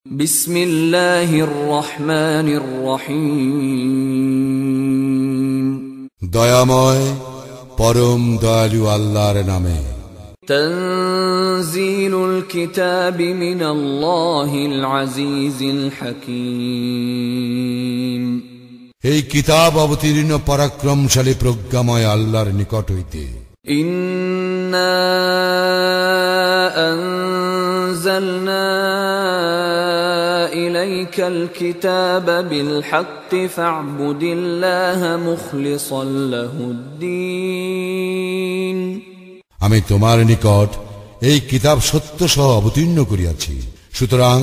বিসমিল্লাহির রহমানির রহিম দয়াময় পরম দয়ালু আল্লাহর নামে। তানজিলুল কিতাবি মিনাল্লাহিল আজিজিল হাকীম। এই কিতাব অবতীর্ণ পরাক্রমশালী প্রজ্ঞাময় আল্লাহর নিকট হইতে। ইন্না আনজালনা ইলাইকাল কিতাবা বিল হাক্কি ফা'বুদিল্লাহা মুখলিসাল লাহুদ্দীন। আমি তোমার নিকট এই কিতাব সত্য সহ অবতীর্ণ করিয়াছি, সুতরাং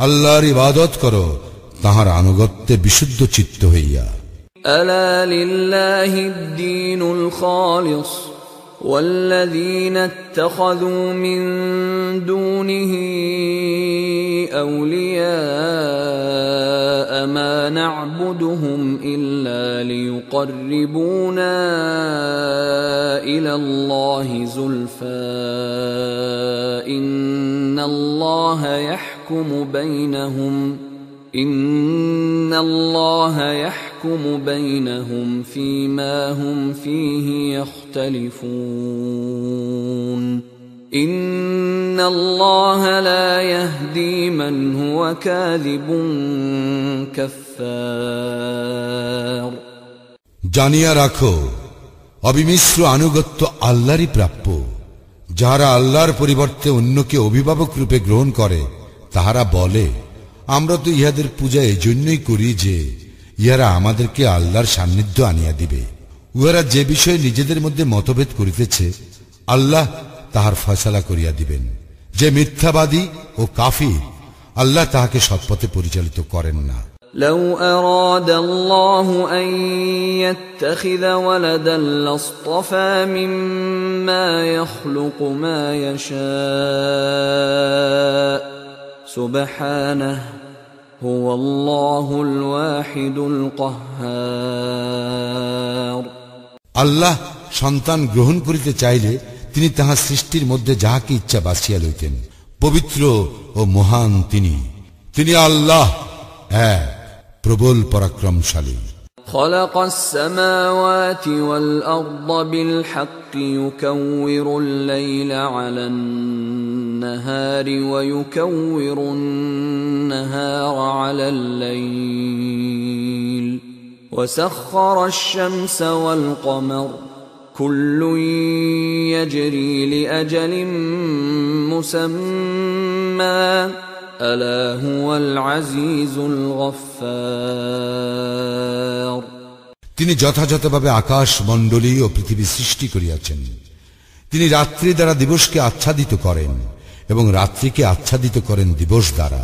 আল্লাহর ইবাদত করো তাহার আনুগত্যে বিশুদ্ধ চিত্ত হইয়া। আলা লিল্লাহিদ দীনুল খালিস ওয়াল্লাযীনা ইত্তাখাযু মিন দুনিহি আউলিয়া মা না'বুদুহুম ইল্লা লিয়ুকররিবুনা ইলাল্লাহি যুলফা ইন্নাল্লাহা ইয়াহকুমু বাইনাহুম إن الله يحكم بينهم فيما هم فيه يختلفون إن الله لا يهدي من هو كاذب كفار। জানিয়া রাখো, অবিমিশ্র আনুগত্য আল্লাহরই প্রাপ্য। যাহারা আল্লাহর পরিবর্তে অন্যকে অভিভাবক রূপে গ্রহণ করে, তাহারা বলে, আমরা তো ইহাদের পূজা এই জন্যই করি যে ইহারা আমাদেরকে আল্লাহর সান্নিধ্য আনিয়া দিবে। উহারা যে বিষয়ে নিজেদের মধ্যে মতভেদ করিতেছে, আল্লাহ তাহার ফয়সালা করিয়া দিবেন। যে মিথ্যাবাদী ও কাফির, আল্লাহ তাহাকে সৎপথে পরিচালিত করেন না। لو أراد الله أن يتخذ ولدا لاصطفى مما يخلق ما يشاء سبحانه هو الله الواحد القهار। আল্লাহ সন্তান গ্রহণ করিতে চাইলে তিনি তাহার সৃষ্টির মধ্যে যাহাকে ইচ্ছা বাছিয়া লইতেন। পবিত্র ও মহান তিনি আল্লাহ এক, প্রবল পরাক্রমশালী। خلق السماوات والأرض بالحق يكور الليل على النهار ويكور النهار على الليل وسخر الشمس والقمر كل يجري لأجل مسمى ألا هو العزيز الغفار। তিনি যথাযথভাবে আকাশ মণ্ডলী ও পৃথিবী সৃষ্টি করিয়াছেন। তিনি রাত্রি দ্বারা দিবসকে আচ্ছাদিত করেন এবং রাত্রিকে আচ্ছাদিত করেন দিবস দ্বারা।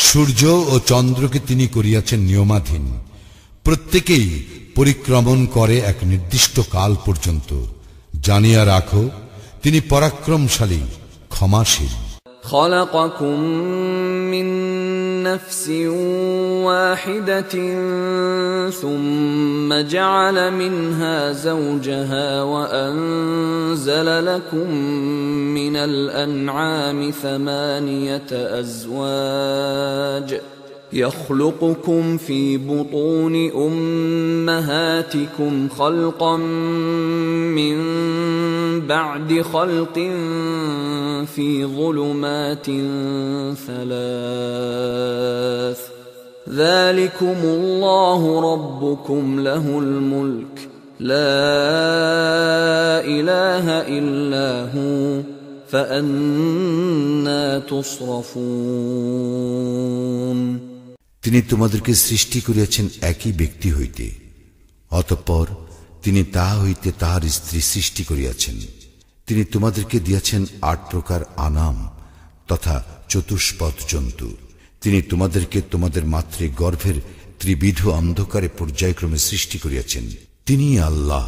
সূর্য ও চন্দ্রকে তিনি করিয়াছেন নিয়মাধীন, প্রত্যেকেই পরিক্রমণ করে এক নির্দিষ্ট কাল পর্যন্ত। জানিয়া রাখো, তিনি পরাক্রমশালী, ক্ষমাশীল। خلقكم من نفس واحدة ثم جعل منها زوجها وأنزل لكم من الأنعام ثمانية أزواج يخلقكم في بطون أمهاتكم خلقا من بعد خلق في ظلمات ثلاث ذلكم الله ربكم له الملك لا إله إلا هو فأنا تصرفون। তিনি তোমাদেরকে সৃষ্টি করিয়াছেন একই ব্যক্তি হইতে, অতঃপর তিনি তাহা হইতে তাহার স্ত্রী সৃষ্টি করিয়াছেন। তিনি তোমাদেরকে দিয়াছেন ৮ প্রকার আনাম তথা চতুষ্পদ জন্তু। তিনি তোমাদেরকে তোমাদের মাতৃ গর্ভের ত্রিবিধ অন্ধকারে পর্যায়ক্রমে সৃষ্টি করিয়াছেন। তিনি আল্লাহ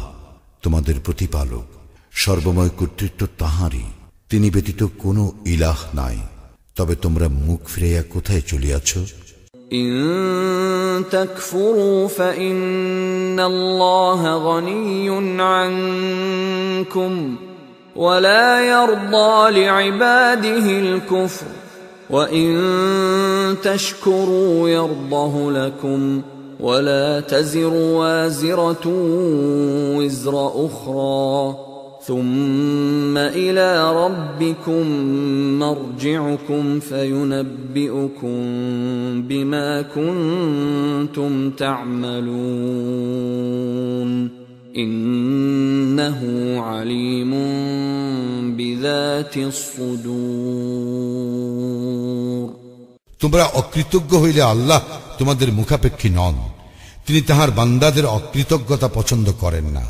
তোমাদের প্রতিপালক, সর্বময় কর্তৃত্ব তাঁহারই, তিনি ব্যতীত কোনো ইলাহ নাই। তবে তোমরা মুখ ফিরাইয়া কোথায় চলিয়াছ? إن تكفروا فإن الله غني عنكم ولا يرضى لعباده الكفر وإن تشكروا يرضه لكم ولا تزر وازرة وزر أخرى ثم إلى ربكم مرجعكم فينبئكم بما كنتم تعملون إنه عليم بذات الصدور তোমরা অকৃতজ্ঞ হইলে আল্লাহ তোমাদের মুখাপেক্ষী নন। তিনি তাহার বান্দাদের অকৃতজ্ঞতা পছন্দ করেন না।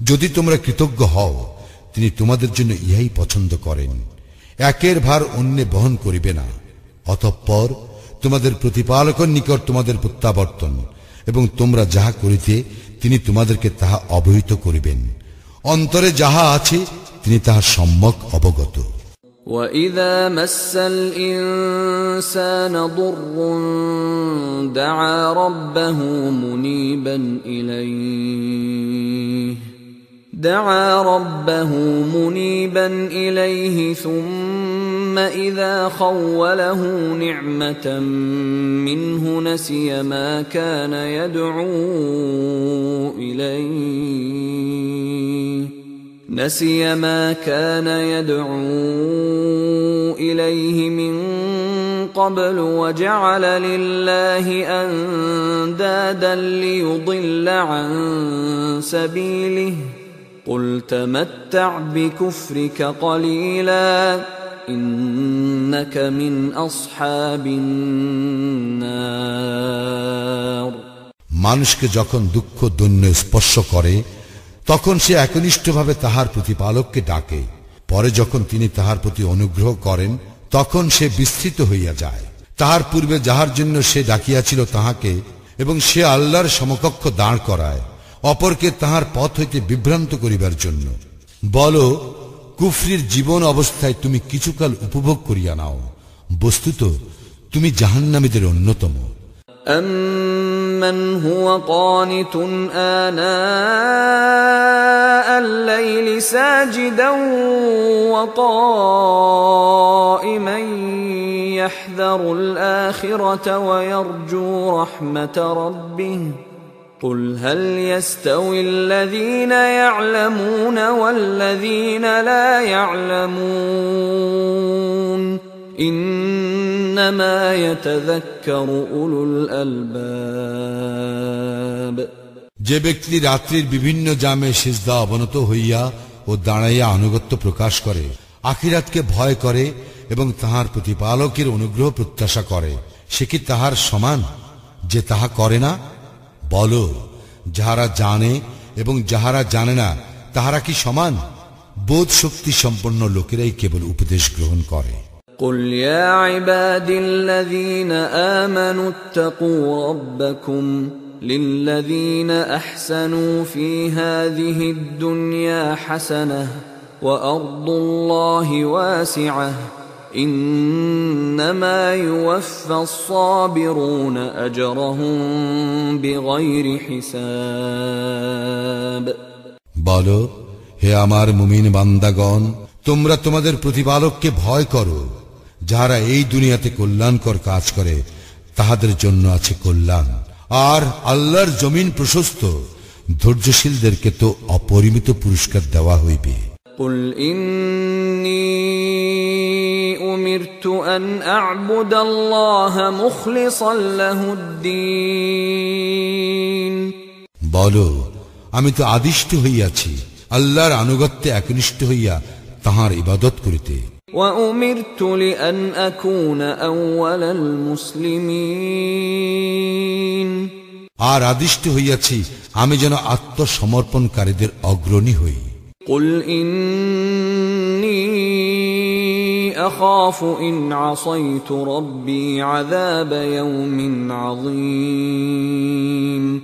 যদি তোমরা কৃতজ্ঞ হও, তিনি তোমাদের জন্য ইহাই পছন্দ করেন। একের ভার অন্যে বহন করিবে না। অতঃপর তোমাদের প্রতিপালকের নিকট তোমাদের প্রত্যাবর্তন, এবং তোমরা যাহা করিতে তিনি তোমাদেরকে তাহা অবহিত করিবেন। অন্তরে যাহা আছে তিনি তাহার সম্যক অবগত। وَإِذَا مَسَّ الْإِنسَانَ ضُرٌّ دَعَا رَبَّهُ مُنِيبًا إِلَيْهِ ثُمَّ إِذَا خَوَّلَهُ نِعْمَةً مِّنْهُ نَسِيَ مَا كَانَ يدعو إليه من قبل وجعل لله أندادا ليضل عن سبيله قل تمتع بكفرك قليلا إنك من أصحاب النار মানুষকে যখন দুঃখ দৈন্য স্পর্শ করে তখন সে একনিষ্ঠভাবে তাহার প্রতিপালককে ডাকে। পরে যখন তিনি তাহার প্রতি অনুগ্রহ করেন তখন সে বিস্তৃত হইয়া যায় তাহার পূর্বে যাহার জন্য সে ডাকিয়াছিল তাহাকে, এবং সে আল্লাহর সমকক্ষ দাঁড় করায় অপরকে তাহার পথ হইতে বিভ্রান্ত করিবার জন্য। বলো, কুফরির জীবন অবস্থায় তুমি কিছুকাল উপভোগ করিয়া নাও, বস্তুত তুমি জাহান্নামীদের অন্যতম। أَمَّنْ هُوَ قَانِتٌ آنَاءَ اللَّيْلِ سَاجِدًا وَقَائِمًا يَحْذَرُ الْآخِرَةَ وَيَرْجُو رَحْمَةَ رَبِّهِ قُلْ هَلْ يَسْتَوِي الَّذِينَ يَعْلَمُونَ وَالَّذِينَ لَا يَعْلَمُونَ إِنَّمَا يَتَذَكَّرُ أُولُو الْأَلْبَابِ যে ব্যক্তি রাত্রির বিভিন্ন জামে সিজদা অবনত হইয়া ও দাঁড়াইয়া আনুগত্য প্রকাশ করে, আখিরাতকে ভয় করে এবং তাহার প্রতিপালকের অনুগ্রহ প্রত্যাশা করে, সে কি তাহার সমান যে তাহা করে না? বলো, যাহারা জানে এবং যাহারা জানে না তাহারা কি সমান? বোধ শক্তি সম্পন্ন লোকেরাই কেবল উপদেশ গ্রহণ করে। قُلْ يَا عِبَادِي الَّذِينَ آمَنُوا اتَّقُوا رَبَّكُمْ لِلَّذِينَ أَحْسَنُوا فِي هَذِهِ الدُّنْيَا حَسَنَةٌ وَأَرْضُ اللَّهِ وَاسِعَةٌ إِنَّمَا يُوَفَّى الصَّابِرُونَ أَجْرَهُم بِغَيْرِ حِسَابٍ বলো, হে আমার মুমিন বান্দাগণ, তোমরা তোমাদের প্রতিপালককে ভয় করো। যাহারা এই দুনিয়াতে কল্যাণকর কাজ করে তাহাদের জন্য আছে কল্যাণ, আর আল্লাহর জমিন প্রশস্ত। ধৈর্যশীলদেরকে তো অপরিমিত পুরস্কার দেওয়া হইবে। قُلْ إِنِّي أُمِرْتُ أَنْ أَعْبُدَ اللَّهَ مُخْلِصًا لَهُ الدِّينَ বলো, আমি তো আদিষ্ট হইয়াছি আল্লাহর আনুগত্যে একনিষ্ঠ হইয়া তাহার ইবাদত করিতে। وَأُمِرْتُ لِأَنْ أَكُونَ أَوَّلَ الْمُسْلِمِينَ আর আদিষ্ট হইয়াছি আমি যেন আত্মসমর্পণকারীদের অগ্রণী হই। قُلْ إِنِّي أَخَافُ إِنْ عَصَيْتُ رَبِّي عَذَابَ يَوْمٍ عَظِيمٍ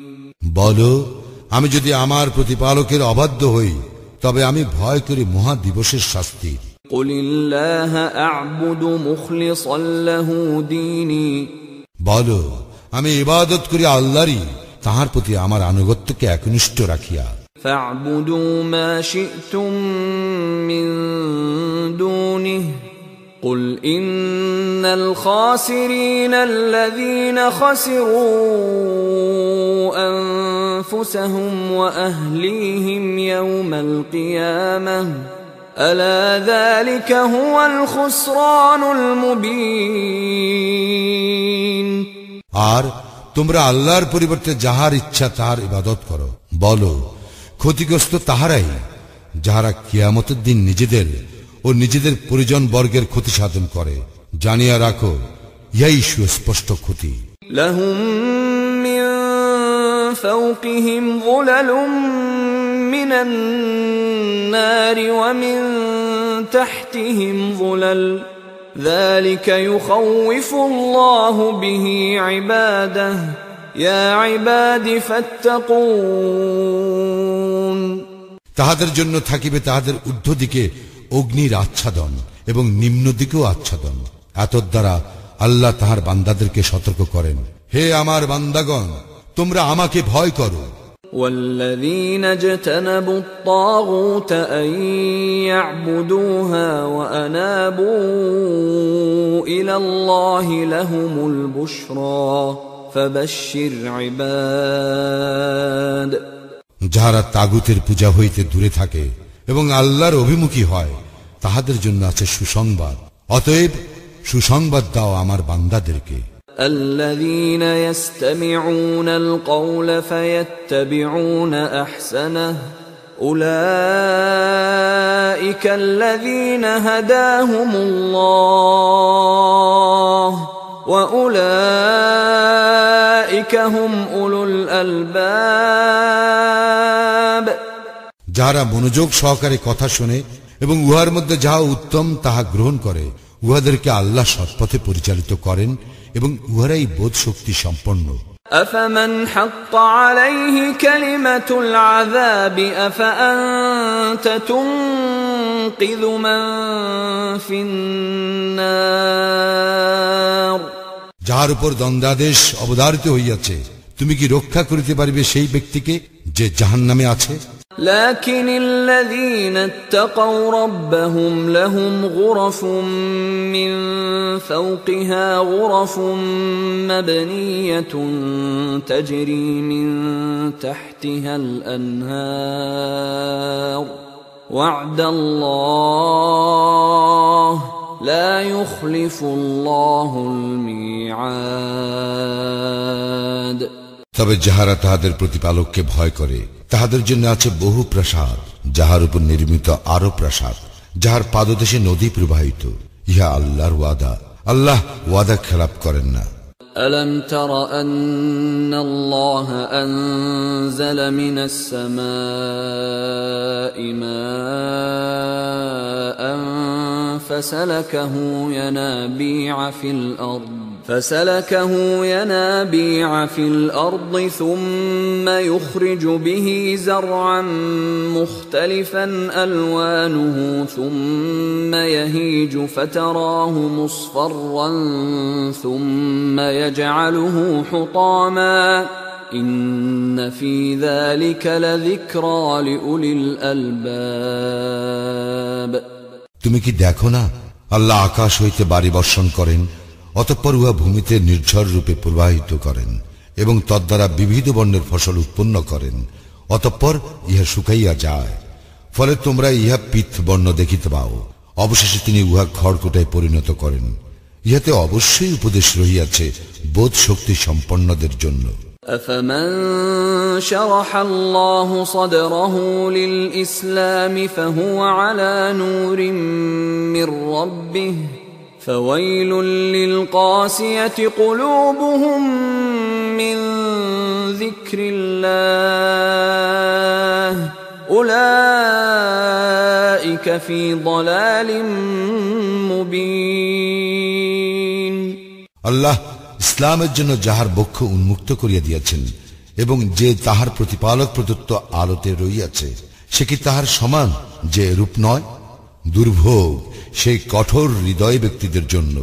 বলো, আমি যদি আমার প্রতিপালকের অবাধ্য হই তবে আমি ভয় করি মহা দিবসের শাস্তি। قُلِ اللَّهَ أَعْبُدُ مُخْلِصًا لَهُ دِينِي বলো, আমি ইবাদত করি আল্লাহরই, তাহার প্রতি আমার আনুগত্যকে একনিষ্ঠ রাখিয়া। فَاعْبُدُوا مَا شِئْتُم مِّن دُونِهِ قل إن الخاسرين الذين خسروا أنفسهم وأهليهم يوم القيامة ألا ذلك هو الخسران المبين আর তোমরা আল্লাহর পরিবর্তে যাহার ইচ্ছা তাহার ইবাদত করো। বলো, ক্ষতিগ্রস্ত তাহারাই যাহারা কিয়ামতের দিন নিজেদের ও নিজেদের পরিজন বর্গের ক্ষতি সাধন করে। জানিয়া রাখো, ইহাই সুস্পষ্ট ক্ষতি। لهم من فوقهم ظلل من النار ومن تحتهم ظلل ذلك يخوف الله به عباده يا عباد فاتقون তাহাদের জন্য থাকিবে তাহাদের ঊর্ধ্ব দিকে অগ্নির আচ্ছাদন এবং নিম্ন দিকেও আচ্ছাদন। এতদ দ্বারা আল্লাহ তাহার বান্দাদেরকে সতর্ক করেন, হে আমার বান্দাগণ, তোমরা আমাকে ভয় করো। والذين اجتنبوا الطاغوت أن يعبدوها وأنابوا إلى الله لهم البشرى فبشر عباد যাহারা তাগুতের পূজা হইতে দূরে থাকে এবং আল্লাহর অভিমুখী হয়, তাহাদের জন্য আছে সুসংবাদ। অতএব সুসংবাদ দাও আমার বান্দাদেরকে। الذين يستمعون القول فيتبعون أحسنه أولئك الذين هداهم الله وأولئك هم أولو الألباب যাহারা মনোযোগ সহকারে কথা শুনে এবং উহার মধ্যে যাহা উত্তম তাহা গ্রহণ করে, উহাদেরকে আল্লাহ সৎপথে পরিচালিত করেন এবং উহারাই বোধ শক্তি সম্পন্ন। أفمن حق عليه كلمة العذاب أفأنت تنقذ من في النار যাহার উপর দণ্ডাদেশ অবধারিত হইয়াছে, তুমি কি রক্ষা করিতে পারিবে সেই ব্যক্তিকে যে জাহান্নামে আছে? لكن الذين اتقوا ربهم لهم غرف من فوقها غرف مبنية تجري من تحتها الأنهار وعد الله لا يخلف الله الميعاد তবে যাহারা তাহাদের প্রতিপালককে ভয় করে, তাহাদের জন্য আছে বহু প্রাসাদ, যাহার উপর নির্মিত আরো প্রাসাদ, যাহার পাদদেশে নদী প্রবাহিত। ইহা আল্লাহর ওয়াদা, আল্লাহ ওয়াদা খেলাপ করেন না। ألم تر أن الله أنزل من السماء ماء فسلكه ينابيع في الأرض ثم يخرج به زرعا مختلفا ألوانه ثم يهيج فتراه مصفرا ثم يجعله حطاما إن في ذلك لذكرى لأولي الألباب তুমি কি দেখো না, আল্লাহ আকাশ হইতে বারি বর্ষণ করেন, অতঃপর উহা ভূমিতে নির্ঝর রূপে প্রবাহিত করেন এবং তদ্বারা বিবিধ বর্ণের ফসল উৎপন্ন করেন, অতঃপর ইহা শুকাইয়া যায়, ফলে তোমরা ইহা পিত বর্ণ দেখিতে পাও। অবশেষে তিনি উহা খড়কুটায় পরিণত করেন। ইহাতে অবশ্যই উপদেশ রহিয়াছে বোধ শক্তি সম্পন্নদের জন্য। أفمن شرح الله صدره للإسلام فهو على نور من ربه فويل للقاسية قلوبهم من ذكر الله أولئك في ضلال مبين আল্লাহ ইসলামের জন্য যাহার বক্ষ উন্মুক্ত করিয়া দিয়াছেন এবং যে তাহার প্রতিপালক প্রদত্ত আলোতে রইয়াছে, সে কি তাহার সমান যে রূপ নয়? দুর্ভোগ সেই কঠোর হৃদয় ব্যক্তিদের জন্য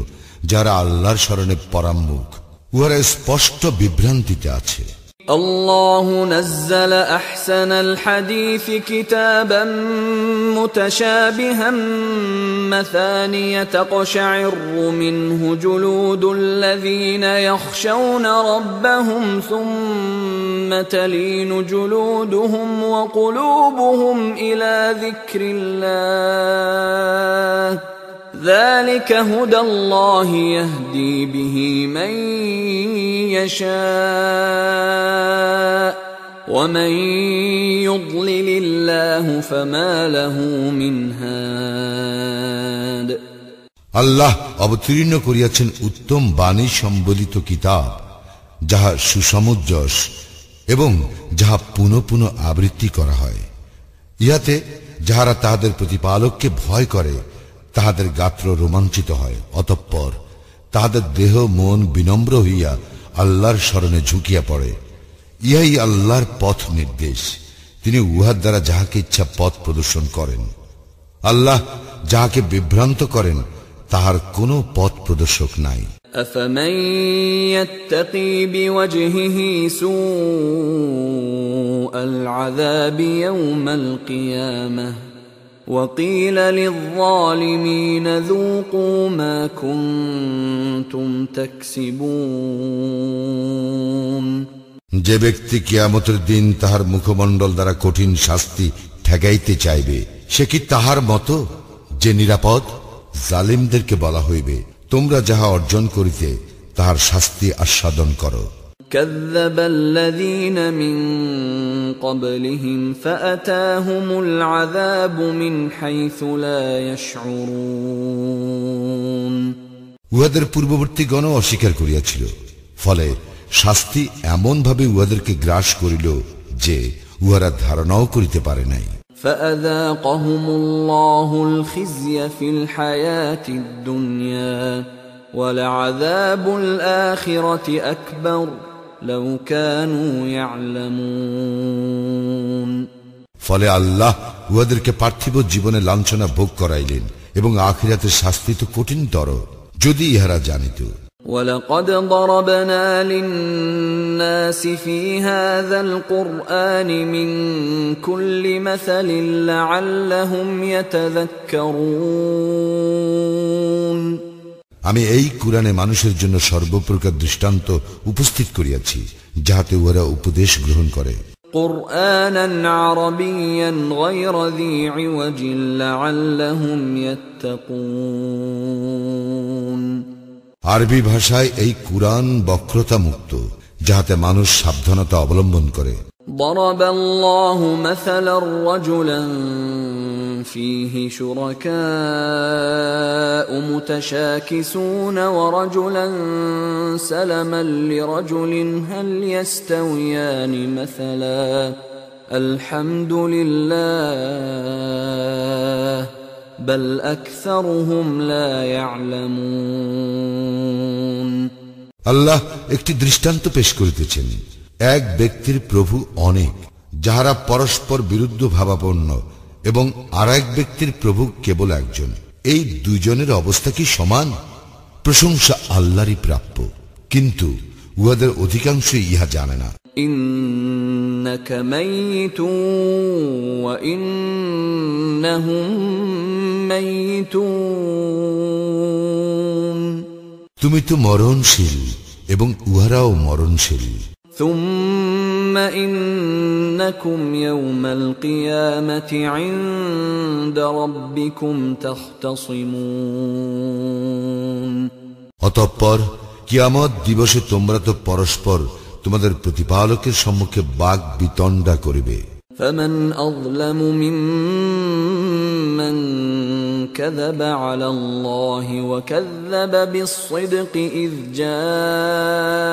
যারা আল্লাহর শরণে পরাম্মুখ, উহারা স্পষ্ট বিভ্রান্তিতে আছে। الله نزل أحسن الحديث كتابا متشابها مثانية تقشعر منه جلود الذين يخشون ربهم ثم تلين جلودهم وقلوبهم إلى ذكر الله ذلك هدى الله يهدي به من يشاء ومن يضلل الله فما له من هاد আল্লাহ অবতীর্ণ করিয়াছেন উত্তম বাণী সম্বলিত কিতাব, যাহা সুসমঞ্জস এবং যাহা পুনঃ পুনঃ আবৃত্তি করা হয়। ইহাতে যাহারা তাহাদের প্রতিপালককে ভয় করে তাহাদের গাত্র রোমাঞ্চিত হয়, অতঃপর তাহাদের দেহ মন বিনম্র হইয়া আল্লাহর শরণে ঝুঁকিয়া পড়ে। ইহাই আল্লাহর পথ নির্দেশ, তিনি উহার দ্বারা যাহাকে ইচ্ছা পথ প্রদর্শন করেন। আল্লাহ যাহাকে বিভ্রান্ত করেন তাহার কোনো পথ প্রদর্শক নাই। أفمن يتقي بوجهه سوء العذاب يوم القيامة وقيل للظالمين ذوقوا ما كنتم تكسبون যে ব্যক্তি কিয়ামতের দিন তাহার মুখমণ্ডল দ্বারা কঠিন শাস্তি ঠেকাইতে চাইবে, সে কি তাহার মতো যে নিরাপদ? জালিমদেরকে বলা হইবে, তোমরা যাহা অর্জন করিতে তাহার শাস্তি আস্বাদন করো। كذب الذين من قبلهم فأتاهم العذاب من حيث لا يشعرون উহাদের পূর্ববর্তীগণ অস্বীকার করিয়াছিল, ফলে শাস্তি এমন ভাবে উহাদেরকে গ্রাস করিল যে উহারা ধারণাও করিতে পারে নাই। فأذاقهم الله الخزي في الحياة الدنيا ولعذاب الآخرة أكبر لو كانوا يعلمون ফলে আল্লাহ উহাদেরকে পার্থিব জীবনে লাঞ্ছনা ভোগ করাইলেন এবং আখিরাতের শাস্তি তো কঠিনতর, যদি ইহারা জানিত। ولقد ضربنا للناس في هذا القرآن من كل مثل لعلهم يتذكرون আমি এই কুরআনে মানুষের জন্য সর্বপ্রকার দৃষ্টান্ত উপস্থিত করিয়াছি, যাহাতে উহারা উপদেশ গ্রহণ করে। قرآنا عربيا غير ذي عوج لعلهم يتقون আরবি ভাষায় এই কুরআন বক্রতা মুক্ত, যাহাতে মানুষ সাবধানতা অবলম্বন করে। ضرب الله مثلا رجلا فيه شركاء متشاكسون ورجلا سلما لرجل هل يستويان مثلا الحمد لله بل أكثرهم لا يعلمون আল্লাহ একটি দৃষ্টান্ত পেশ করিতেছেন। এক ব্যক্তির প্রভু অনেক, যাহারা পরস্পর বিরুদ্ধ ভাবাপন্ন, এবং আর এক ব্যক্তির প্রভু কেবল একজন। এই দুইজনের অবস্থা কি সমান? প্রশংসা আল্লাহরই প্রাপ্য, কিন্তু উহাদের অধিকাংশই ইহা জানে না। ইন্নাকা মাইতুন ওয়া ইন্নাহুম মাইতুন তুমি তো মরণশীল এবং উহারাও মরণশীল। ثم إنكم يوم القيامة عند ربكم تختصمون অতঃপর কিয়ামত দিবসে তোমরা তো পরস্পর তোমাদের প্রতিপালকের সম্মুখে বাগ বিতণ্ডা করিবে। فمن أظلم ممن كذب على الله وكذب بالصدق إذ جاءه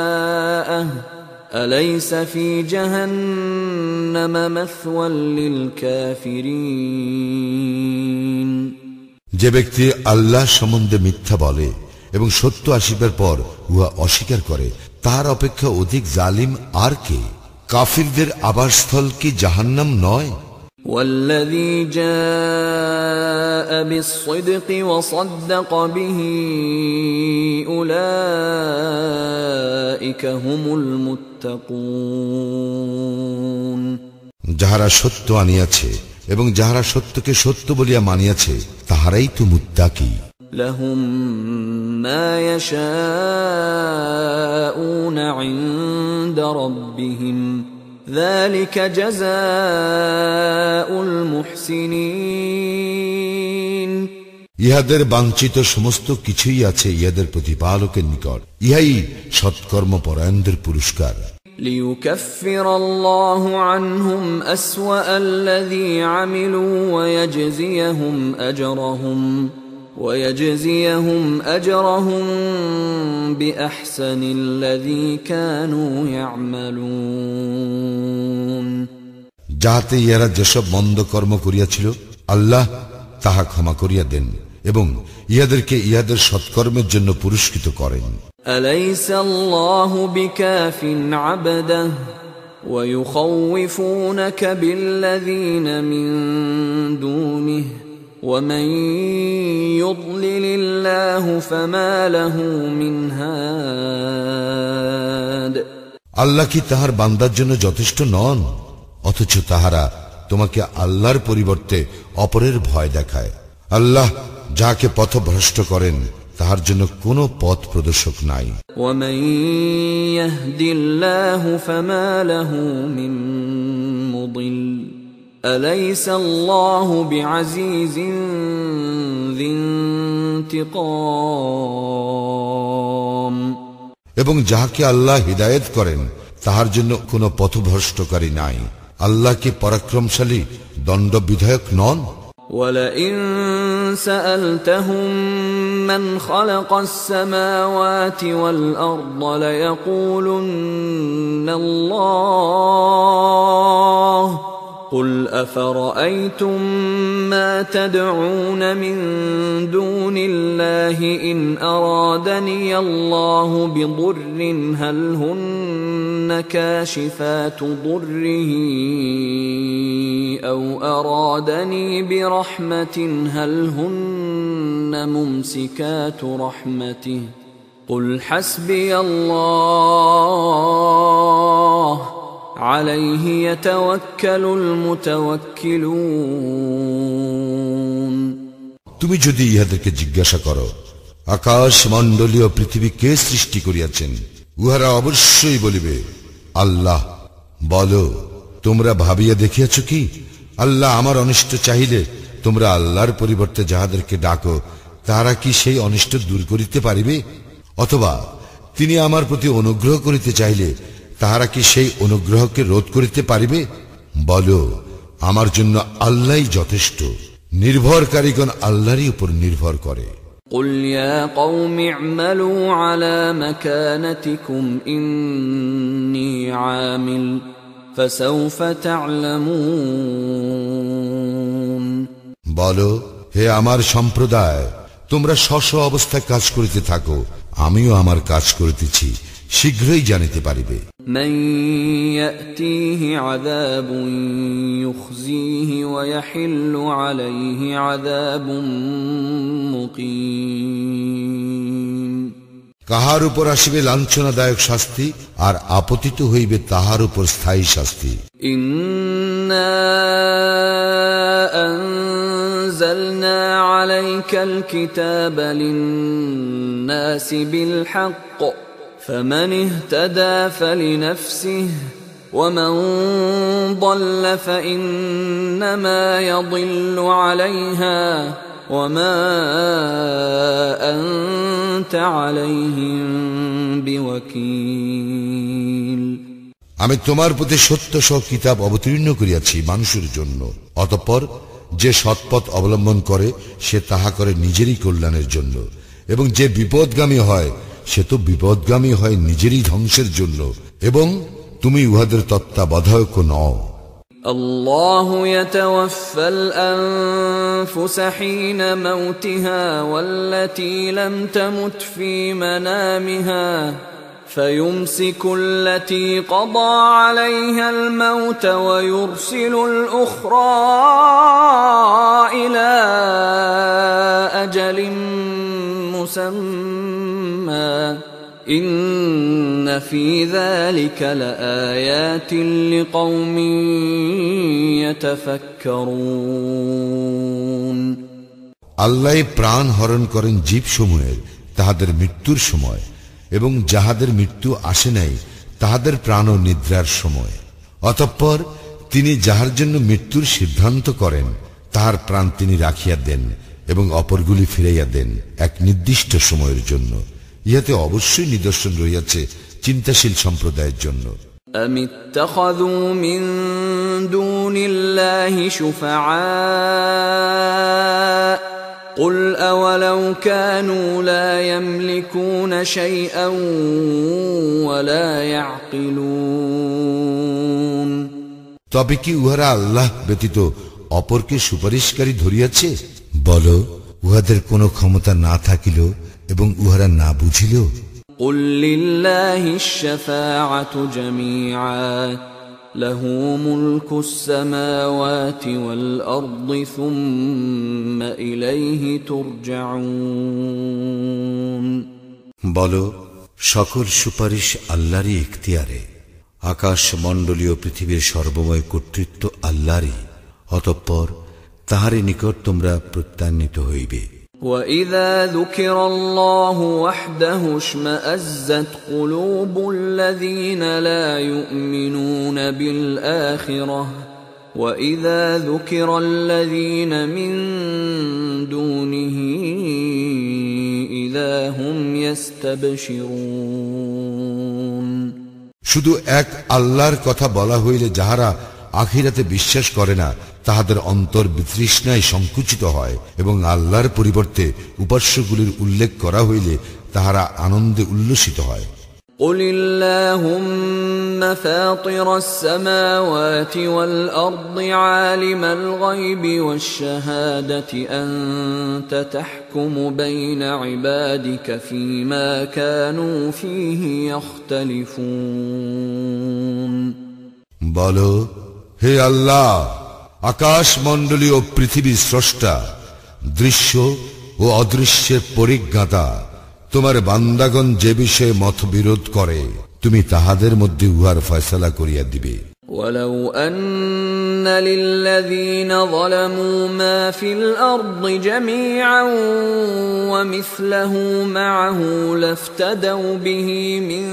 أليس في جهنم مثوى للكافرين যে ব্যক্তি আল্লাহ সম্বন্ধে মিথ্যা বলে এবং সত্য আসিবার পর উহা অস্বীকার করে, তার অপেক্ষা অধিক জালিম আর কে? কাফিরদের আবাসস্থল কি জাহান্নাম নয়? والذي جاء بالصدق وصدق به أولئك أولئك هم المتقون যাহারা সত্য আনিয়াছে এবং যাহারা সত্যকে সত্য বলিয়া মানিয়াছে তাহারাই তো মুত্তাকি। لهم ما يشاءون عند ربهم ذلك جزاء المحسنين ইহাদের বাঞ্ছিত সমস্ত কিছুই আছে ইহাদের প্রতিপালকের নিকট, ইহাই সৎকর্ম পরায়ণদের পুরস্কার। ليكفر الله عنهم أسوأ الذي عملوا ويجزيهم أجرهم بأحسن الذي كانوا يعملون যাহাতে ইহারা যেসব মন্দ কর্ম করিয়াছিল আল্লাহ তাহা ক্ষমা করিয়া দেন এবং ইহাদেরকে ইহাদের সৎকর্মের জন্য পুরস্কৃত করেন। أليس الله بكاف عبده ويخوفونك بالذين من دونه ومن يضلل الله فما له من هاد আল্লাহ কি তাহার বান্দার জন্য যথেষ্ট নন? অথচ তাহারা তোমাকে আল্লাহর পরিবর্তে অপরের ভয় দেখায়। আল্লাহ যাকে পথভ্রষ্ট করেন তাহার জন্য কোনো পথ প্রদর্শক নাই। ومن يهد الله فما له من مضل أليس الله بعزيز ذي انتقام এবং যাহাকে আল্লাহ হিদায়েত করেন তাহার জন্য কোনো পথভ্রষ্টকারী নাই। আল্লাহ কি পরাক্রমশালী দণ্ড বিধায়ক নন? ولئن سألتهم من خلق السماوات والأرض ليقولن الله قل أفرأيتم ما تدعون من دون الله إن أرادني الله بضر هل هن كاشفات ضره أو أرادني برحمة هل هن ممسكات رحمته قل حسبي الله عليه يتوكل المتوكلون তুমি যদি ইহাদেরকে জিজ্ঞাসা করো আকাশ মণ্ডলীয় পৃথিবী কে সৃষ্টি করিয়াছেন, উহারা অবশ্যই বলিবে আল্লাহ। বলো, তোমরা ভাবিয়া দেখিয়াছ কি আল্লাহ আমার অনিষ্ট চাহিলে তোমরা আল্লাহর পরিবর্তে যাহাদেরকে ডাকো তারা কি সেই অনিষ্ট দূর করিতে পারিবে? অথবা তিনি আমার প্রতি অনুগ্রহ করিতে চাইলে তাহারা কি সেই অনুগ্রহকে রোধ করিতে পারিবে? বলো, আমার জন্য আল্লাহই যথেষ্ট, নির্ভরকারীগণ আল্লাহরই উপর নির্ভর করে। قل يا قوم اعملوا على مكانتكم إني عامل فسوف تعلمون বলো, হে আমার সম্প্রদায়, তোমরা স্ব অবস্থায় কাজ করিতে থাকো, আমিও আমার কাজ করিতেছি, শীঘ্রই জানিতে পারিবে। من يأتيه عذاب يخزيه ويحل عليه عذاب مقيم কাহার উপর আসিবে লাঞ্ছনাদায়ক শাস্তি আর আপতিত হইবে তাহার উপর স্থায়ী শাস্তি। إنا أنزلنا عليك الكتاب للناس بالحق فمن اهتدى فلنفسه ومن ضل فإنما يضل عليها وما أنت عليهم بوكيل আমি তোমার প্রতি সত্য সহ কিতাব অবতীর্ণ করিয়াছি মানুষের জন্য, অতঃপর যে সৎপথ অবলম্বন করে সে তাহা করে নিজেরই কল্যাণের জন্য, এবং যে বিপদগামী হয় সে তো বিপদগামী হয় নিজেরই ধ্বংসের জন্য, এবং তুমি উহাদের তত্ত্বাবধায়ক নও। الله يتوفى الأنفس حين موتها والتي لم تمت في منامها فيمسك التي قضى عليها الموت ويرسل الأخرى إلى أجل مسمى ইন্ন ফী যালিকা লাআয়াতিন লিকওমিন ইয়াতাফাক্কারুন। আল্লাহ প্রাণ হরণ করেন জীবসমূহের তাহাদের মৃত্যুর সময়, এবং যাহাদের মৃত্যু আসে নাই তাহাদের প্রাণও নিদ্রার সময়। অতঃপর তিনি যাহার জন্য মৃত্যুর সিদ্ধান্ত করেন তাহার প্রাণ তিনি রাখিয়া দেন এবং অপরগুলি ফিরাইয়া দেন এক নির্দিষ্ট সময়ের জন্য। ইহাতে অবশ্যই নিদর্শন রহিয়াছে চিন্তাশীল সম্প্রদায়ের জন্য। أم اتخذوا من دون الله شفعاء قل أولو كانوا لا يملكون شيئا ولا يعقلون। তবে কি উহারা আল্লাহ ব্যতীত অপরকে সুপারিশকারী ধরিয়াছে? বল, উহাদের কোনো ক্ষমতা না থাকিল এবং উহারা না বুঝিল। قل لله الشفاعة جميعا له ملك السماوات والأرض ثم إليه ترجعون। বল, সকল সুপারিশ আল্লাহরই ইখতিয়ারে, আকাশ মণ্ডলীয় পৃথিবীর সর্বময় কর্তৃত্ব আল্লাহরই, অতঃপর তাহারই নিকট তোমরা প্রত্যান্বিত হইবে। وَإِذَا ذُكِرَ اللَّهُ وَحْدَهُ اشْمَأَزَّتْ قُلُوبُ الَّذِينَ لَا يُؤْمِنُونَ بِالْآخِرَةِ وَإِذَا ذُكِرَ الَّذِينَ مِن دُونِهِ إِذَا هُمْ يَسْتَبْشِرُونَ। শুধু এক আল্লাহর কথা বলা হইলে যাহারা আখিরাতে বিশ্বাস করে না তাহাদের অন্তর বিতৃষ্ণায় সংকুচিত হয়, এবং আল্লাহর পরিবর্তে উপাস্যগুলির উল্লেখ করা হইলে তাহারা আনন্দে উল্লসিত হয়। قُلِ اللَّهُمَّ فَاطِرَ السَّمَاوَاتِ وَالْأَرْضِ عَالِمَ الْغَيْبِ وَالشَّهَادَةِ أَنْتَ تَحْكُمُ بَيْنَ عِبَادِكَ فِيمَا كَانُوا فِيهِ يَخْتَلِفُونَ। বলো, হে আল্লাহ, আকাশ মণ্ডলী ও পৃথিবীর স্রষ্টা, দৃশ্য ও অদৃশ্যের পরিজ্ঞাতা, তোমার বান্দাগণ যে বিষয়ে মতবিরোধ করে তুমি তাহাদের মধ্যে উহার ফয়সালা করিয়া দিবে। وَلَوْ أَنَّ لِلَّذِينَ ظَلَمُوا مَا فِي الْأَرْضِ جَمِيعًا وَمِثْلَهُ مَعَهُ لَافْتَدَوْا بِهِ مِنْ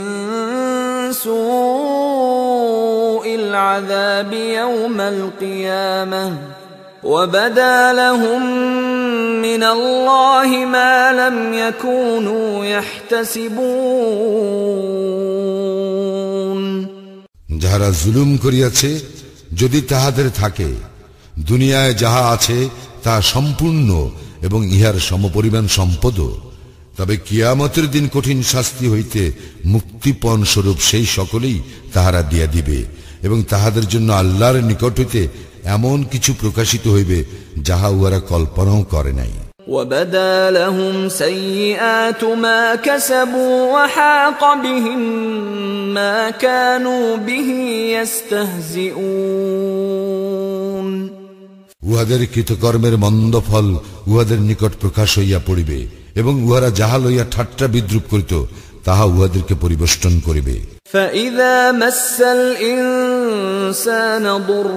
سُوءِ الْعَذَابِ يَوْمَ الْقِيَامَةِ وَبَدَا لَهُم مِّنَ اللَّهِ مَا لَمْ يَكُونُوا يَحْتَسِبُونَ। যাহারা জুলুম করিয়াছে, যদি তাহাদের থাকে দুনিয়ায় যাহা আছে তা সম্পূর্ণ এবং ইহার সমপরিমাণ সম্পদ, তবে কিয়ামতের দিন কঠিন শাস্তি হইতে মুক্তিপণ স্বরূপ সেই সকলেই তাহারা দিয়া দিবে, এবং তাহাদের জন্য আল্লাহর নিকট হইতে এমন কিছু প্রকাশিত হইবে যাহা উহারা কল্পনাও করে নাই। وَبَدَا لَهُمْ سَيِّئَاتُ مَا كَسَبُوا وَحَاقَ بِهِمْ مَا كَانُوا بِهِ يَسْتَهْزِئُونَ। উহাদের কৃতকর্মের মন্দ ফল উহাদের নিকট প্রকাশ হইয়া পড়িবে, এবং উহারা যাহা লইয়া ঠাট্টা বিদ্রুপ করিত তাহা উহাদেরকে পরিবেষ্টন করিবে। فَإِذَا مَسَّ الْإِنسَانَ ضُرٌّ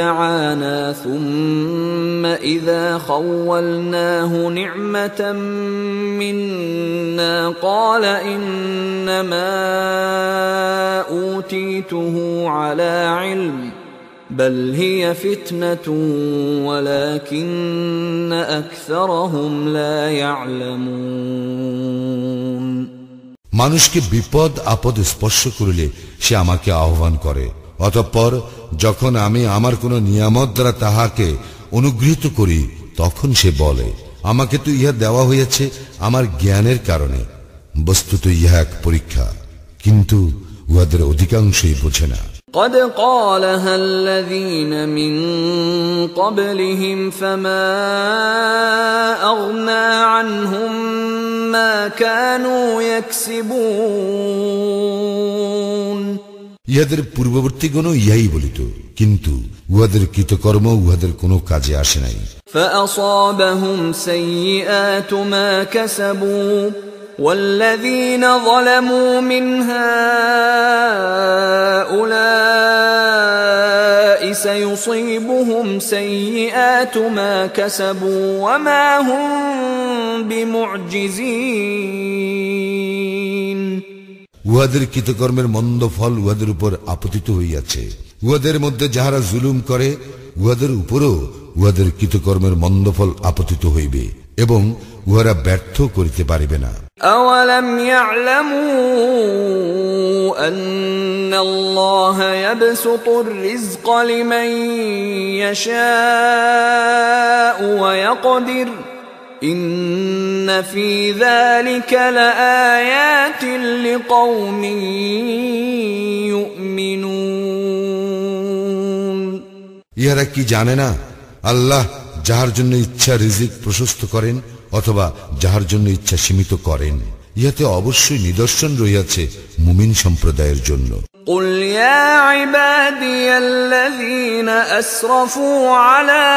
دَعَانَا ثُمَّ إِذَا خَوَّلْنَاهُ نِعْمَةً مِنَّا قَالَ إِنَّمَا أُوتِيتُهُ عَلَى عِلْمٍ بَلْ هِيَ فِتْنَةٌ وَلَكِنَّ أَكْثَرَهُمْ لَا يَعْلَمُونَ। মানুষকে বিপদ আপদ স্পর্শ করিলে সে আমাকে আহ্বান করে, অতঃপর যখন আমি আমার কোন নিয়ামত দ্বারা তাহাকে অনুগৃহীত করি তখন সে বলে, আমাকে তো ইহা দেওয়া হইয়াছে আমার জ্ঞানের কারণে। বস্তুত ইহা এক পরীক্ষা, কিন্তু উহাদের অধিকাংশই বোঝে না। قد قالها الذين من قبلهم فما أغنى عنهم ما كانوا يكسبون। ইহাদের পূর্ববর্তীগণ ইহাই বলিত, কিন্তু উহাদের কৃতকর্ম উহাদের কোনো কাজে আসে নাই। فأصابهم سيئات ما كسبوا والذين ظلموا من هؤلاء سيصيبهم سيئات ما كسبوا وما هم بمعجزين উহাদের কৃতকর্মের মন্দ ফল উহাদের উপর আপতিত হইয়াছে। উহাদের মধ্যে যাহারা জুলুম করে উহাদের উপরও উহাদের কৃতকর্মের মন্দ ফল আপতিত হইবে এবং উহারা ব্যর্থ করিতে পারিবে না। أولم يعلموا أن الله يبسط الرزق لمن يشاء ويقدر إن في ذلك لآيات لقوم يؤمنون ইহারা কি জানে না আল্লাহ যাহার জন্য ইচ্ছা রিজিক প্রশস্ত করেন অথবা যাহার জন্য ইচ্ছা সীমিত করেন। ইহাতে অবশ্যই নিদর্শন রহিয়াছে মুমিন সম্প্রদায়ের জন্য। قل يا عبادي الذين أسرفوا على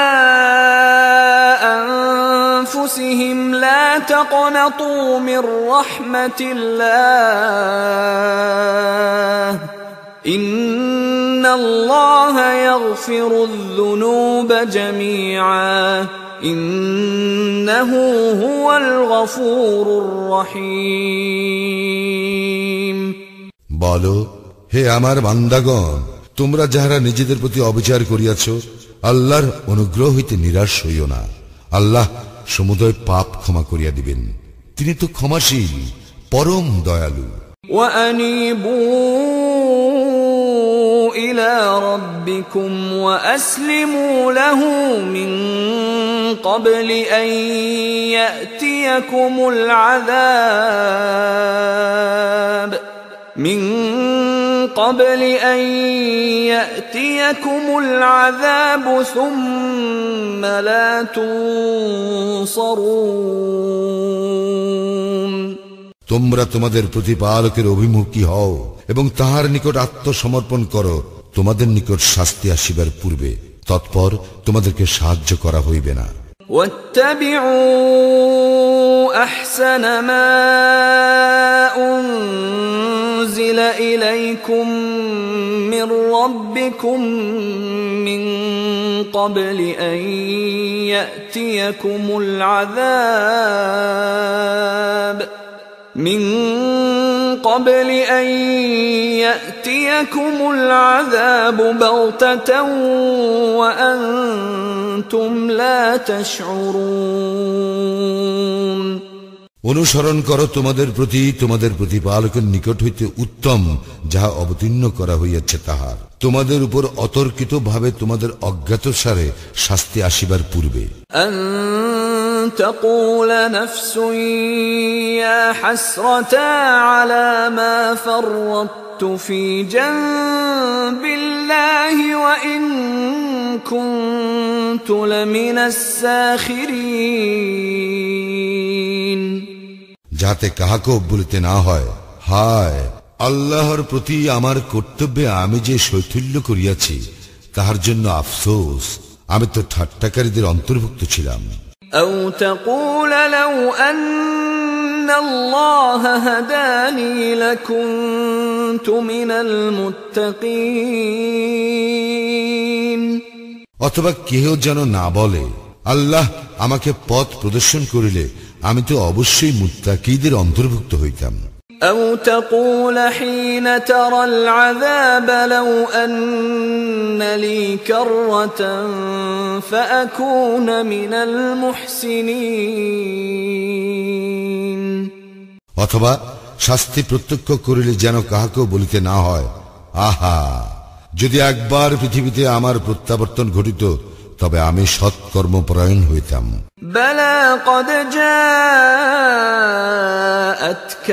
أنفسهم لا تقنطوا من رحمة الله إن الله يغفر الذنوب جميعا إنه هو الغفور الرحيم বলো, হে আমার বান্দাগণ, তোমরা যাহারা নিজেদের প্রতি অবিচার করিয়াছ, আল্লাহর অনুগ্রহ হইতে নিরাশ হইও না। আল্লাহ সমুদয় পাপ ক্ষমা করিয়া দিবেন, তিনি তো ক্ষমাশীল পরম দয়ালু। وأنيبوا إلى ربكم وأسلموا له من قبل أن يأتيكم العذاب ثم لا تنصرون তোমরা তোমাদের প্রতিপালকের অভিমুখী হও এবং তাহার নিকট আত্মসমর্পণ করো তোমাদের নিকট শাস্তি আসিবার পূর্বে, তৎপর তোমাদেরকে সাহায্য করা হইবে না। واتبعوا أحسن ما أنزل إليكم من ربكم من قبل أن يأتيكم العذاب بغتة وأنتم لا تشعرون অনুসরণ করো তোমাদের প্রতি তোমাদের প্রতিপালকের নিকট হইতে উত্তম যাহা অবতীর্ণ করা হইয়াছে তাহার, তোমাদের উপর অতর্কিত ভাবে তোমাদের অজ্ঞাতসারে শাস্তি আসিবার পূর্বে। تقول نفس يا حسرتا على ما فرطت في جنب الله وإن كنت لمن الساخرين যাতে কাহাকেও বলিতে না হয়, হায় আল্লাহর প্রতি আমার কর্তব্যে আমি যে শৈথিল্য করিয়াছি তাহার জন্য আফসোস, আমি তো ঠাট্টাকারীদের অন্তর্ভুক্ত ছিলাম। أو تقول لو أن الله هداني لكنت من المتقين অথবা কেহ যেন না বলে, আল্লাহ আমাকে পথ প্রদর্শন করিলে আমি তো অবশ্যই মুত্তাকীদের অন্তর্ভুক্ত হইতাম। أو تقول حين ترى العذاب لو أن لي كرة فأكون من المحسنين অথবা শাস্তি প্রত্যক্ষ করিলে যেন কাহাকেও বলিতে না হয়, আহা যদি একবার পৃথিবীতে আমার প্রত্যাবর্তন ঘটিত তবে আমি সৎকর্মপরায়ণ হইতাম। بلى قد جاءتك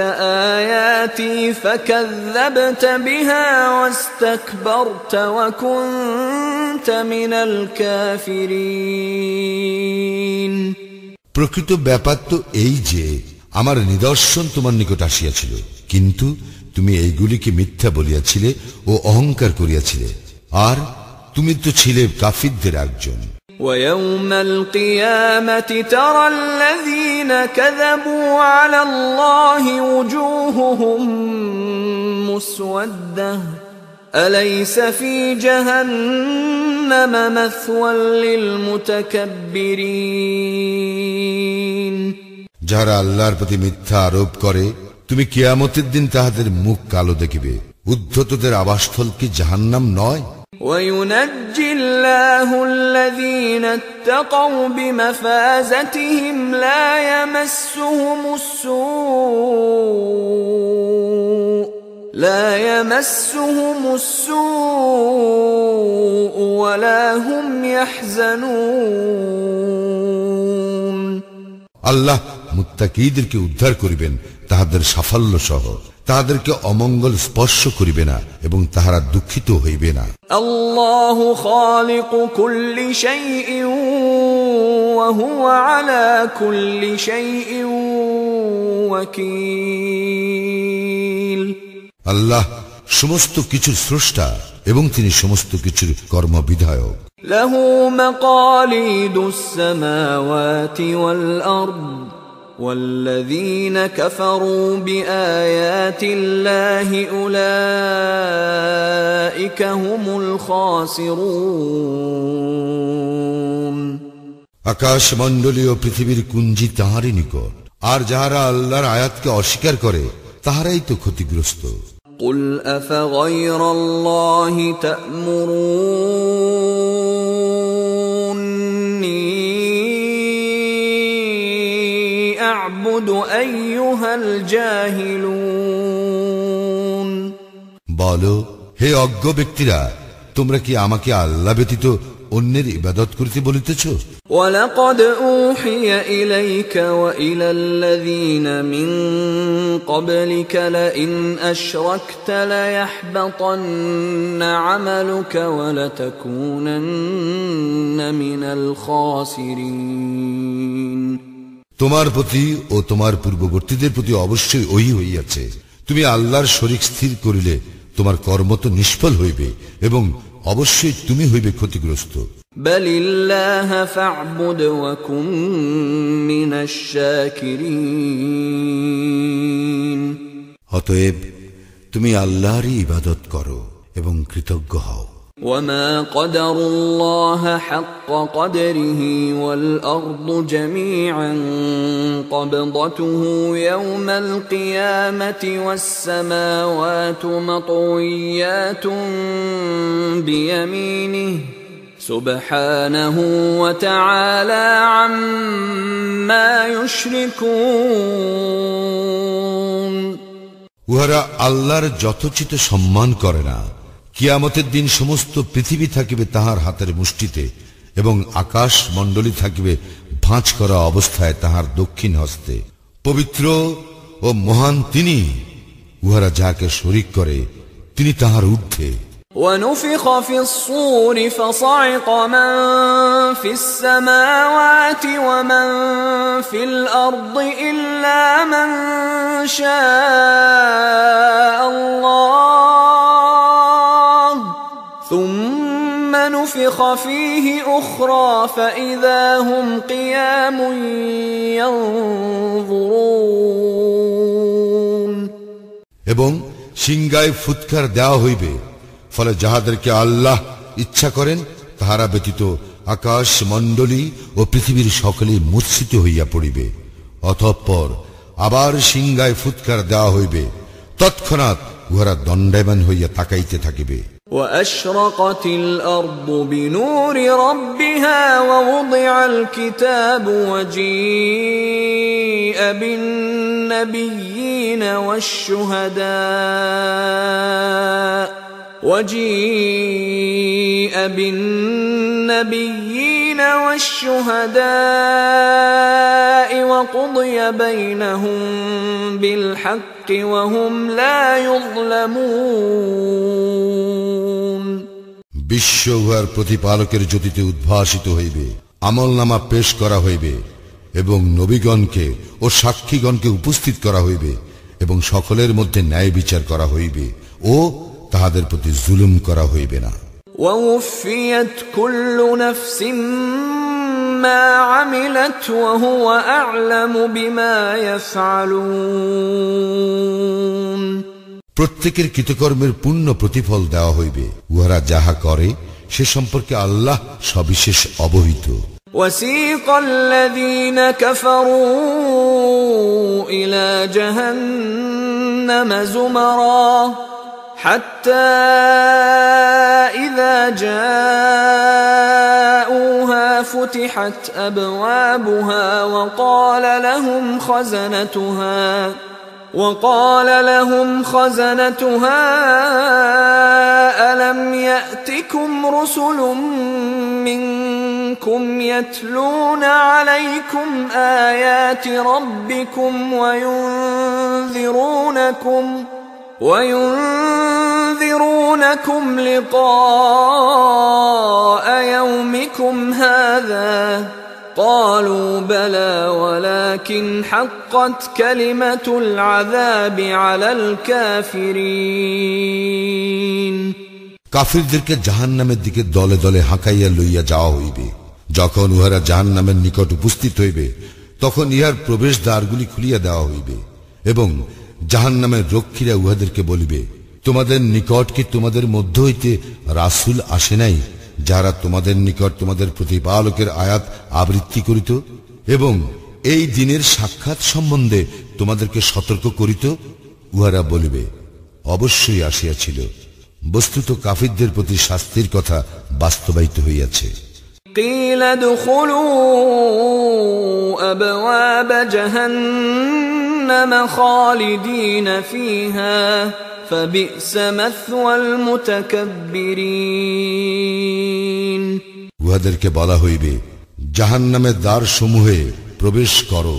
آياتي فكذبت بها واستكبرت وكنت من الكافرين প্রকৃত ব্যাপার তো এই যে আমার নিদর্শন তোমার নিকট আসিয়াছিল, কিন্তু তুমি এইগুলিকে মিথ্যা বলিয়াছিলে ও অহংকার করিয়াছিলে, আর তুমি তো ছিলে কাফিরদের একজন। ويوم القيامة ترى الذين الذين كذبوا على الله وجوههم مسودة أليس في جهنم مثوى للمتكبرين যারা আল্লাহর প্রতি মিথ্যা আরোপ করে তুমি কিয়ামতের দিন তাহাদের মুখ কালো দেখিবে উদ্ধতদের আবাসস্থল কি জাহান্নাম নয় وينجي الله الذين اتقوا بمفازتهم لا يمسهم السوء ولا هم يحزنون আল্লাহ মুত্তাকীদেরকে উদ্ধার করিবেন তাহাদের সাফল্য সহ তাহাদেরকে অমঙ্গল স্পর্শ করিবে না এবং তাহারা দুঃখিত হইবে না আল্লাহু খালিকু কুল্লি শাইইন ওয়া হুয়া আলা কুল্লি শাইইন ওয়াকিল আল্লাহ সমস্ত কিছুর স্রষ্টা এবং তিনি সমস্ত কিছুর কর্মবিধায়ক লাহু মাকালিদুস সামাওয়াতি ওয়াল আরদ والذين كفروا بآيات الله أولئك هم الخاسرون আকাশ মণ্ডলী ও পৃথিবীর কুঞ্জি তাহারই নিকট আর যাহারা আল্লাহর আয়াতকে অস্বীকার করে তাহারাই তো ক্ষতিগ্রস্ত قل أفغير الله تأمروني أعبد أيها الجاهلون বলো হে অজ্ঞ ব্যক্তিরা তোমরা কি আমাকে আল্লাহ ব্যতীত অন্যের ইবাদত করতে বলিতেছ ولقد أوحي إليك وإلى الذين من قبلك لئن أشركت ليحبطن عملك ولتكونن من الخاسرين তোমার প্রতি ও তোমার পূর্ববর্তীদের প্রতি অবশ্যই ওই হইয়াছে তুমি আল্লাহর শরীক স্থির করিলে তোমার কর্ম তো নিষ্ফল হইবে এবং অবশ্যই তুমি হইবে ক্ষতিগ্রস্ত বলিল্লাহ ফা'বুদ ওয়া কুন মিনাশ শাকিরিন অতএব তুমি আল্লাহরই ইবাদত করো এবং কৃতজ্ঞ হও وما قدر الله حق قدره والأرض جميعا قبضته يوم القيامة والسماوات مطويات بيمينه سبحانه وتعالى عما يشركون উহারা আল্লাহর যথোচিত সম্মান করে না কিয়ামতের দিন সমস্ত পৃথিবী থাকিবে তাহার হাতের মুষ্টিতে এবং আকাশ মণ্ডলী থাকিবে ভাঁজ করা অবস্থায় তাহার দক্ষিণ হস্তে পবিত্র ও মহান তিনি উহারা যাকে শরীক করে তিনি তাহার ঊর্ধ্বে ونفخ في الصور فصعق من في السماوات ومن في الأرض إلا من شاء الله ثم نفخ فيه أخرى فإذا هم قيام ينظرون এবং সিংগায় ফুৎকার দেওয়া হইবে ফলে যাহাদেরকে আল্লাহ ইচ্ছা করেন তাহারা ব্যতীত আকাশ মণ্ডলী ও পৃথিবীর সকলেই মূর্ছিত হইয়া পড়িবে অতঃপর আবার সিংগায় ফুৎকার দেওয়া হইবে তৎক্ষণাৎ উহারা দণ্ডায়মান হইয়া তাকাইতে থাকিবে وأشرقت الأرض بنور ربها ووضع الكتاب وجيء بالنبيين والشهداء وقضي بينهم بالحق وهم لا يظلمون বিশ্ব উহার প্রতিপালকের জ্যোতিতে উদ্ভাসিত হইবে আমলনামা পেশ করা হইবে এবং নবীগণকে ও সাক্ষীগণকে উপস্থিত করা হইবে এবং সকলের মধ্যে ন্যায় বিচার করা হইবে ও তাহাদের প্রতি জুলুম করা হইবে না ووفيت كل نفس ما عملت وهو أعلم بما يفعلون প্রত্যেকের কৃতকর্মের পূর্ণ প্রতিফল দেওয়া হইবে। উহারা যাহা করে সে সম্পর্কে আল্লাহ সবিশেষ অবহিত। وسيق الذين كفروا إلى جهنم زمرا حتى إذا جاءوها فتحت أبوابها وقال لهم خزنتها ألم يأتكم رسل منكم يتلون عليكم آيات ربكم وينذرونكم لقاء يومكم هذا قالوا بلى ولكن حقت كلمة العذاب على الكافرين কাফিরদেরকে জাহান্নামের দিকে দলে দলে হাঁকাইয়া লইয়া যাওয়া হইবে। যখন উহারা জাহান্নামের নিকট উপস্থিত হইবে তখন ইহার প্রবেশ দ্বারগুলি খুলিয়া দেওয়া হইবে এবং জাহান্নামের রক্ষীরা উহাদেরকে বলিবে, তোমাদের নিকট কি তোমাদের মধ্য হইতে রাসূল আসে নাই, যারা তোমাদের নিকট তোমাদের প্রতিপালকের আয়াত আবৃত্তি করিত এবং এই দিনের সাক্ষাৎ সম্বন্ধে তোমাদেরকে সতর্ক করিত? উহারা বলিবে, অবশ্যই আসিয়াছিল। বস্তুত কাফিরদের প্রতি শাস্তির কথা বাস্তবায়িত হইয়াছে। قيل ادخلوا أبواب جهنم خالدين فيها فبئس مثوى المتكبرين উহাদেরকে বলা হইবে, জাহান্নামের দ্বার সমূহে প্রবেশ করো,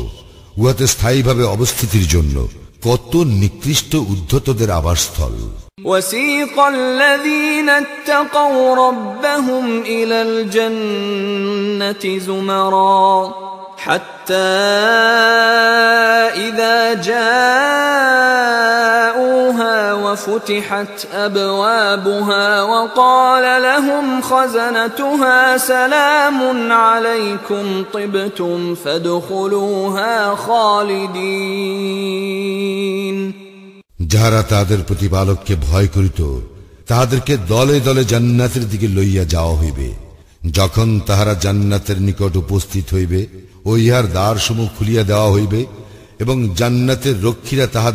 উহাতে স্থায়ীভাবে অবস্থিতির জন্য কত নিকৃষ্ট উদ্ধতদের আবাসস্থল। وسيق الذين اتقوا ربهم إلى الجنة زمرا حتى إذا جاءوها وفتحت أبوابها وقال لهم خزنتها سلام عليكم طبتم فادخلوها خالدين যাহারা তাদের প্রতিপালককে ভয় করিত তাহাদেরকে দলে দলে জান্নাতের দিকে লইয়া যাওয়া হইবে। যখন তাহারা জান্নাতের নিকট উপস্থিত হইবে ও ইহার দ্বারসমূহ খুলিয়া দেওয়া হইবে এবং জান্নাতের রক্ষীরা তাহাদের